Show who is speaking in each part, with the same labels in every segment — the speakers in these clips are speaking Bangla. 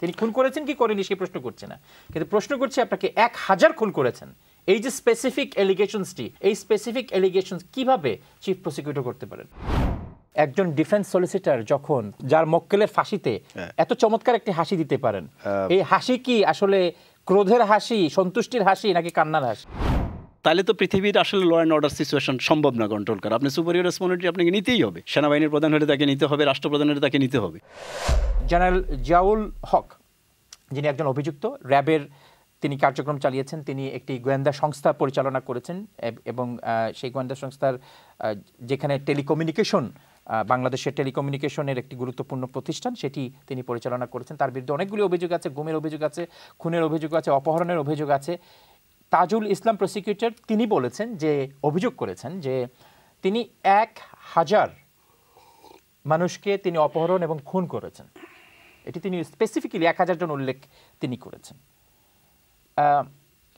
Speaker 1: তিনি খুন করেছেন কি করেনি সেই প্রশ্ন করছে না, কিন্তু প্রশ্ন করছে আপনাকে 1000 খুন করেছেন, এই যে স্পেসিফিক এলিগেশনসটি, এই স্পেসিফিক এলিগেশনস কিভাবে চিফ প্রসিকিউটর করতে পারেন? একজন ডিফেন্স সলিসিটর যখন যার মক্কেলের ফাঁসিতে এত চমৎকার একটি হাসি দিতে পারেন, এই হাসি কি আসলে ক্রোধের হাসি, সন্তুষ্টির হাসি, নাকি কান্নার হাসি?
Speaker 2: তাহলে তো পৃথিবীর আসলে ল অ্যান্ড অর্ডার সিচুয়েশন সম্ভব না কন্ট্রোল করা। আপনি সুপারিয়র রেসপন্সিবিলিটি আপনাকে নিতেই হবে। সেনাবাহিনীর প্রধান হলে তাকে নিতে হবে, রাষ্ট্রপ্রধান হলে তাকে নিতে হবে।
Speaker 1: জেনারেল জিয়াউল হক, যিনি একজন অভিযুক্ত, র্যাবের তিনি কার্যক্রম চালিয়েছেন, তিনি একটি গোয়েন্দা সংস্থা পরিচালনা করেছেন এবং সেই গোয়েন্দা সংস্থার যেখানে টেলিকমিউনিকেশন, বাংলাদেশের টেলিকমিউনিকেশনের একটি গুরুত্বপূর্ণ প্রতিষ্ঠান, সেটি তিনি পরিচালনা করেছেন। তার বিরুদ্ধে অনেকগুলি অভিযোগ আছে, গুমের অভিযোগ আছে, খুনের অভিযোগ আছে, অপহরণের অভিযোগ আছে। তাজুল ইসলাম প্রসিকিউটর তিনি বলেছেন যে, অভিযোগ করেছেন যে তিনি 1000 মানুষকে তিনি অপহরণ এবং খুন করেছেন। এটি তিনি স্পেসিফিক্যালি 1000 জন উল্লেখ তিনি করেছেন।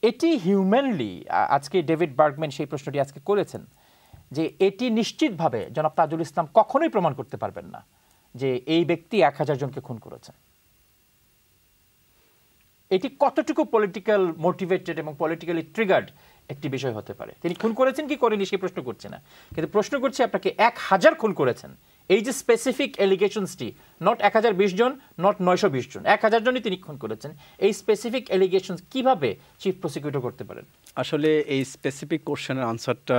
Speaker 1: এটি হিউম্যানলি, আজকে ডেভিড বার্গম্যান সেই প্রশ্নটি আজকে করেছেন যে এটি নিশ্চিতভাবে জনাব তাজুল ইসলাম কখনোই প্রমাণ করতে পারবেন না যে এই ব্যক্তি 1000 জনকে খুন করেছেন। এটি কতটুকু পলিটিক্যাল মোটিভেটেড এবং পলিটিক্যালি ট্রিগার্ড একটি বিষয় হতে পারে? তিনি খুন করেছেন কি করেনি সেই প্রশ্ন করছে না, কিন্তু প্রশ্ন করছে আপনাকে 1000 খুন করেছেন, এই যে স্পেসিফিক এলিগেশনসটি, নট 1020 জন, নট 920 জন, 1000 জনই তিনি খুন করেছেন, এই স্পেসিফিক এলিগেশনস কিভাবে চিফ প্রসিকিউটর করতে পারেন?
Speaker 2: আসলে এই স্পেসিফিক কোশ্চেনের আনসারটা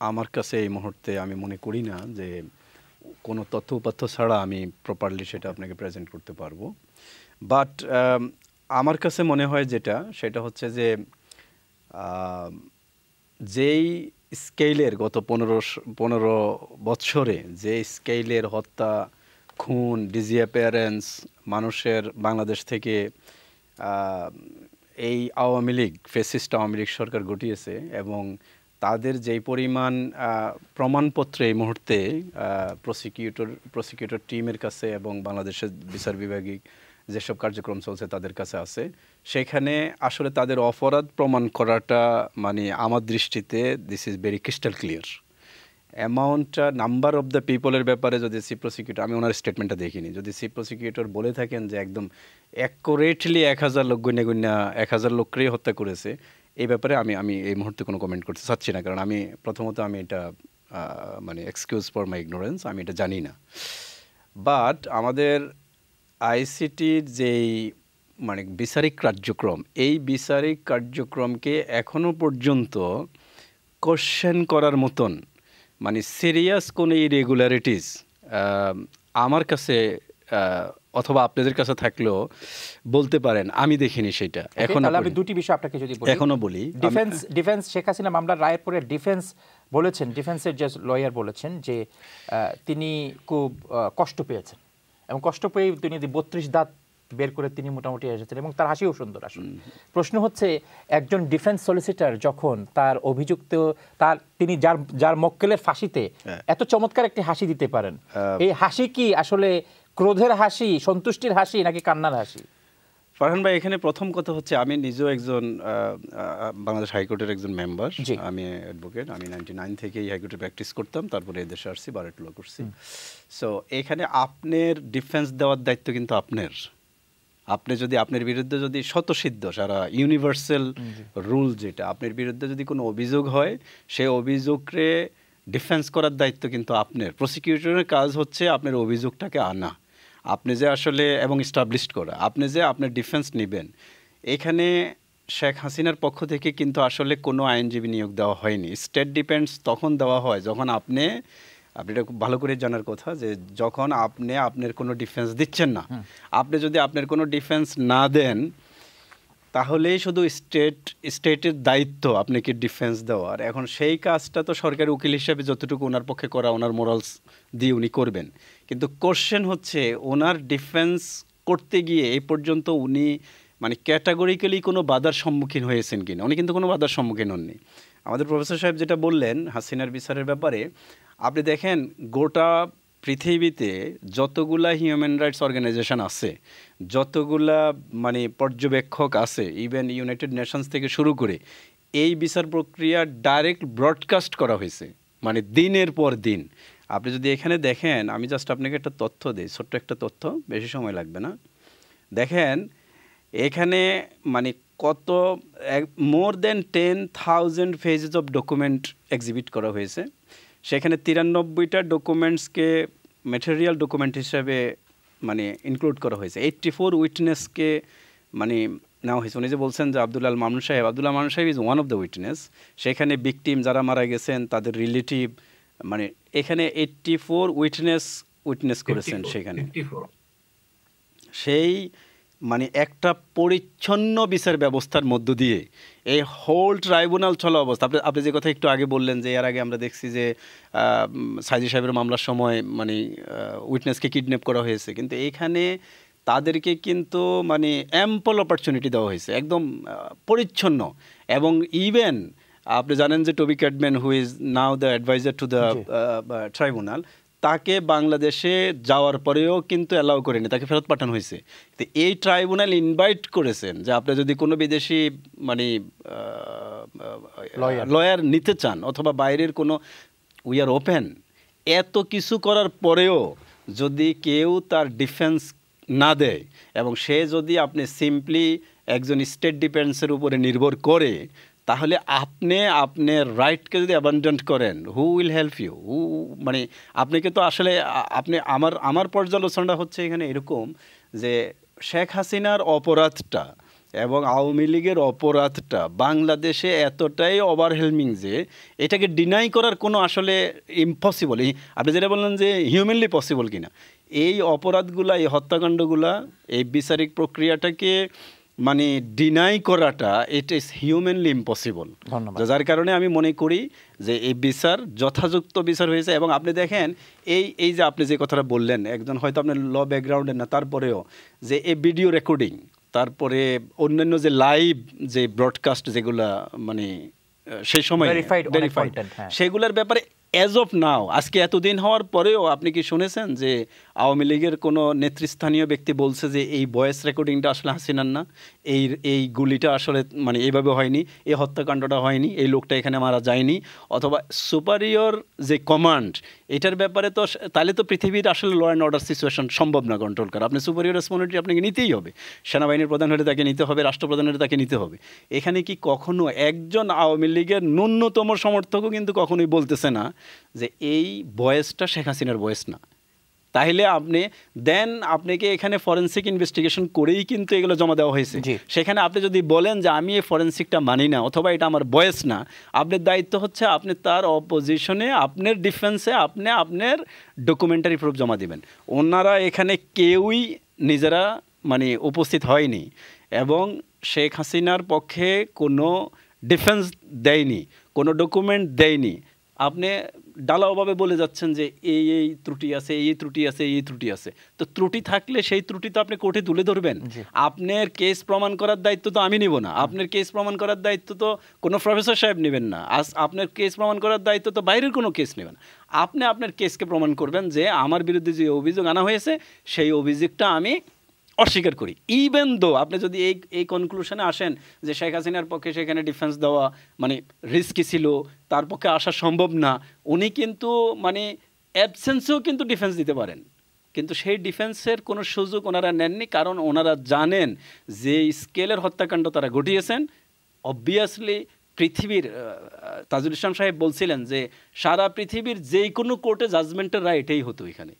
Speaker 2: আমার কাছে এই মুহূর্তে আমি মনে করি না যে কোনো তথ্য উপাত্য ছাড়া আমি প্রপারলি সেটা আপনাকে প্রেজেন্ট করতে পারবো। বাট আমার কাছে মনে হয় সেটা হচ্ছে যে যেই স্কেলের গত 15 বৎসরে যে স্কেলের হত্যা, খুন, ডিসঅ্যাপিয়ারেন্স মানুষের বাংলাদেশ থেকে এই আওয়ামী লীগ, ফ্যাসিস্ট আওয়ামী লীগ সরকার ঘটিয়েছে, এবং তাদের যেই পরিমাণ প্রমাণপত্র এই মুহূর্তে প্রসিকিউটর টিমের কাছে এবং বাংলাদেশের বিচার বিভাগিক যেসব কার্যক্রম চলছে তাদের কাছে আছে, সেখানে আসলে তাদের অপরাধ প্রমাণ করাটা মানে আমার দৃষ্টিতে this is very crystal clear. অ্যামাউন্টটা, নাম্বার অফ দ্য পিপলের ব্যাপারে যদি চিফ প্রসিকিউটর, আমি ওনার স্টেটমেন্টটা দেখিনি, যদি চিফ প্রসিকিউটর বলে থাকেন যে একদম অ্যাকুরেটলি 1000 লোক গুণা 1000 লোককেই হত্যা করেছে, এই ব্যাপারে আমি এই মুহূর্তে কোনো কমেন্ট করতে চাচ্ছি না। কারণ প্রথমত আমি এটা মানে এক্সকিউজ ফর মাই ইগনোরেন্স, আমি এটা জানি না। বাট আমাদের আইসিটির যেই মানে বিচারিক কার্যক্রম, এই বিচারিক কার্যক্রমকে এখনো পর্যন্ত কোশ্চেন করার মতন মানে সিরিয়াস কোনো ইরেগুলারিটিস আমার কাছে অথবা আপনাদের কাছে থাকলেও বলতে পারেন আমি দেখিনি সেটা। এখন
Speaker 1: আমি দুটি বিষয় আপনাকে যদি বলি,
Speaker 2: এখনো বলি,
Speaker 1: ডিফেন্স শেখ হাসিনা মামলার রায়ের পরে ডিফেন্স বলেছেন, ডিফেন্সের যে লয়ার বলেছেন যে তিনি খুব কষ্ট পেয়েছেন এবং কষ্ট পেয়ে তিনি 32 দাঁত বের করে তিনি মোটামুটি এসেছেন এবং তার হাসিও সুন্দর আসলে। প্রশ্ন হচ্ছে, একজন ডিফেন্স সলিসিটর যখন তার অভিযুক্ত তিনি যার মক্কেলের ফাঁসিতে এত চমৎকার একটি হাসি দিতে পারেন, এই হাসি কি আসলে ক্রোধের হাসি, সন্তুষ্টির হাসি, নাকি কান্নার হাসি?
Speaker 2: ফারহান ভাই, এখানে প্রথম কথা হচ্ছে আমি নিজেও একজন বাংলাদেশ হাইকোর্টের একজন মেম্বার, আমি অ্যাডভোকেট, আমি 99 থেকে এই হাইকোর্টে প্র্যাকটিস করতাম, তারপরে এদেশে আসছি, বারেট ল করছি। সো এখানে আপনার ডিফেন্স দেওয়ার দায়িত্ব কিন্তু আপনি যদি আপনার বিরুদ্ধে যদি স্বতঃসিদ্ধ সারা ইউনিভার্সাল রুল যেটা, আপনার বিরুদ্ধে যদি কোনো অভিযোগ হয়, সেই অভিযোগকে ডিফেন্স করার দায়িত্ব কিন্তু আপনার। প্রসিকিউটরের কাজ হচ্ছে আপনার অভিযোগটাকে আনা, আপনি যে আসলে এবং এস্টাবলিশ করা, আপনি যে আপনার ডিফেন্স নেবেন। এখানে শেখ হাসিনার পক্ষ থেকে কিন্তু আসলে কোনো আইনজীবী নিয়োগ দেওয়া হয়নি। স্টেট ডিফেন্স তখন দেওয়া হয় যখন আপনি এটা খুব ভালো করে জানার কথা যে যখন আপনি আপনার কোনো ডিফেন্স দিচ্ছেন না, আপনি যদি আপনার কোনো ডিফেন্স না দেন তাহলেই শুধু স্টেটের দায়িত্ব আপনাকে ডিফেন্স দেওয়ার। এখন সেই কাজটা তো সরকারি উকিল হিসেবে যতটুকু ওনার পক্ষে করা, ওনার মোরালস দিয়ে উনি করবেন, কিন্তু কোশ্চেন হচ্ছে ওনার ডিফেন্স করতে গিয়ে এই পর্যন্ত উনি মানে ক্যাটাগরিক্যালি কোনো বাধার সম্মুখীন হয়েছেন কিনা। উনি কিন্তু কোনো বাধার সম্মুখীন হননি। আমাদের প্রফেসর সাহেব যেটা বললেন হাসিনার বিচারের ব্যাপারে, আপনি দেখেন গোটা পৃথিবীতে যতগুলা হিউম্যান রাইটস অর্গানাইজেশন আছে, যতগুলা মানে পর্যবেক্ষক আছে, ইভেন ইউনাইটেড নেশনস থেকে শুরু করে, এই বিচার প্রক্রিয়া ডাইরেক্ট ব্রডকাস্ট করা হয়েছে মানে দিনের পর দিন। আপনি যদি এখানে দেখেন, আমি জাস্ট আপনাকে একটা তথ্য দিই, ছোট্ট একটা তথ্য, বেশি সময় লাগবে না। দেখেন এখানে মানে কত মোর দেন 10,000 পেজেস অফ ডকুমেন্ট এক্সিবিট করা হয়েছে। সেখানে 93টা ডকুমেন্টসকে ম্যাটেরিয়াল ডকুমেন্ট হিসাবে মানে ইনক্লুড করা হয়েছে। 84 উইটনেসকে মানে নেওয়া হয়েছে। উনি যে বলছেন যে আব্দুল মামুন সাহেব is one of the witness. সেখানে ভিকটিম যারা মারা গেছেন তাদের রিলেটিভ, মানে এখানে 84 উইটনেস করেছেন সেখানে। সেই মানে একটা পরিচ্ছন্ন বিচার ব্যবস্থার মধ্য দিয়ে এই হোল ট্রাইব্যুনাল চলা অবস্থা। আপনি যে কথা একটু আগে বললেন যে এর আগে আমরা দেখছি যে সাইদি সাহেবের মামলার সময় মানে উইটনেসকে কিডন্যাপ করা হয়েছে, কিন্তু এইখানে তাদেরকে কিন্তু মানে অ্যাম্পল অপরচুনিটি দেওয়া হয়েছে, একদম পরিচ্ছন্ন। এবং ইভেন আপনি জানেন যে Toby Cadman who is now the adviser to the tribunal, তাকে বাংলাদেশে যাওয়ার পরেও কিন্তু অ্যালাউ করেনি, তাকে ফেরত পাঠানো হয়েছে। তো এই ট্রাইব্যুনাল ইনভাইট করেছেন যে আপনি যদি কোনো বিদেশি মানে লয়ার নিতে চান অথবা বাইরের কোনো, উই আর ওপেন। এত কিছু করার পরেও যদি কেউ তার ডিফেন্স না দেয় এবং সে যদি আপনি সিম্পলি একজন স্টেট ডিফেন্সের উপরে নির্ভর করে, তাহলে আপনি আপনার রাইটকে যদি অ্যাবান্ডন করেন, হু উইল হেল্প ইউ? মানে আপনাকে তো আসলে আপনি আমার পর্যালোচনাটা হচ্ছে এখানে এরকম যে শেখ হাসিনার অপরাধটা এবং আওয়ামী লীগের অপরাধটা বাংলাদেশে এতটাই ওভারহেলমিং যে এটাকে ডিনাই করার কোনো আসলে ইম্পসিবল। আপনি যেটা বললেন যে হিউম্যানলি পসিবল কিনা, এই অপরাধগুলা, এই হত্যাকাণ্ডগুলা, এই বিচারিক প্রক্রিয়াটাকে মানে ডিনাই করাটা ইট ইজ হিউম্যানলি ইম্পসিবল। যার কারণে আমি মনে করি যে এই বিচার যথাযথ বিচার হয়েছে। এবং আপনি দেখেন এই যে আপনি যে কথাটা বললেন, একজন হয়তো আপনার ল ব্যাকগ্রাউন্ডের না, তারপরেও যে এই ভিডিও রেকর্ডিং, তারপরে অন্যান্য যে লাইভ যে ব্রডকাস্ট যেগুলা মানে সেই সময় ভেরিফাইড, সেগুলোর ব্যাপারে অ্যাজ অফ নাও আজকে এতদিন হওয়ার পরেও আপনি কি শুনেছেন যে আওয়ামী লীগের কোনো নেতৃস্থানীয় ব্যক্তি বলছে যে এই ভয়েস রেকর্ডিংটা আসলে হাসিনার না, এই গুলিটা আসলে মানে এইভাবে হয়নি, এই হত্যাকাণ্ডটা হয়নি, এই লোকটা এখানে মারা যায়নি, অথবা সুপারিয়র যে কমান্ড এটার ব্যাপারে তো তাহলে তো পৃথিবীর আসলে ল অ্যান্ড অর্ডার সিচুয়েশন সম্ভব না কন্ট্রোল করা। আপনি সুপারিয়র রেসপন্সিবিলিটি আপনাকে নিতেই হবে, সেনাবাহিনীর প্রধান হলে তাকে নিতে হবে, রাষ্ট্রপ্রধান হলে তাকে নিতে হবে। এখানে কি কখনো একজন আওয়ামী লীগের ন্যূনতম সমর্থকও কিন্তু কখনোই বলতেছে না যে এই ভয়েসটা শেখ হাসিনার ভয়েস না? তাহলে আপনাকে এখানে ফরেন্সিক ইনভেস্টিগেশন করেই কিন্তু এগুলো জমা দেওয়া হয়েছে। সেখানে আপনি যদি বলেন যে আমি এই ফরেন্সিকটা মানি না অথবা এটা আমার ভয়েস না, আপনার দায়িত্ব হচ্ছে আপনি তার অপোজিশনে, আপনার ডিফেন্সে আপনি আপনার ডকুমেন্টারি প্রুফ জমা দিবেন। ওনারা এখানে কেউই নিজেরা মানে উপস্থিত হয়নি এবং শেখ হাসিনার পক্ষে কোনো ডিফেন্স দেয়নি, কোনো ডকুমেন্ট দেয়নি। আপনি ডালাওভাবে বলে যাচ্ছেন যে এই ত্রুটি আছে, এই ত্রুটি আছে, এই ত্রুটি আছে। তো ত্রুটি থাকলে সেই ত্রুটি তো আপনি কোর্টে তুলে ধরবেন। আপনার কেস প্রমাণ করার দায়িত্ব তো আমি নিব না, আপনার কেস প্রমাণ করার দায়িত্ব তো কোনো প্রফেসর সাহেব নেবেন না, আপনার কেস প্রমাণ করার দায়িত্ব তো বাইরের কোনো কেস নেবেন। আপনি আপনার কেসকে প্রমাণ করবেন যে আমার বিরুদ্ধে যে অভিযোগ আনা হয়েছে সেই অভিযোগটা আমি অস্বীকার করি। ইভেন দো আপনি যদি এই কনক্লুশনে আসেন যে শেখ হাসিনার পক্ষে সেখানে ডিফেন্স দেওয়া মানে রিস্কি ছিল, তার পক্ষে আসা সম্ভব না, উনি কিন্তু মানে অ্যাবসেন্সেও কিন্তু ডিফেন্স দিতে পারেন, কিন্তু সেই ডিফেন্সের কোনো সুযোগ ওনারা নেননি, কারণ ওনারা জানেন যে স্কেলের হত্যাকাণ্ড তারা ঘটিয়েছেন। অবভিয়াসলি পৃথিবীর তাজুল ইসলাম সাহেব বলছিলেন যে সারা পৃথিবীর যে কোনো কোর্টে জাজমেন্টের রায় এটাই হতো এখানে।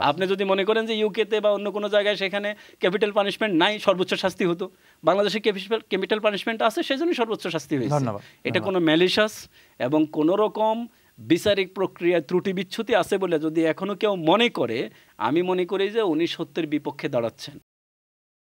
Speaker 2: আপনি যদি মনে করেন যে ইউকেতে বা অন্য কোনো জায়গায় সেখানে ক্যাপিটাল পানিশমেন্ট নাই, সর্বোচ্চ শাস্তি হতো, বাংলাদেশে ক্যাপিটাল পানিশমেন্ট আছে, সেজন্যই সর্বোচ্চ শাস্তি হয়েছে। এটা কোনো ম্যালিশাস এবং কোনো রকম বিচারিক প্রক্রিয়ায় ত্রুটি বিচ্ছুতি আছে বলে যদি এখনো কেউ মনে করে, আমি মনে করি যে উনি সত্যের বিপক্ষে দাঁড়াচ্ছেন।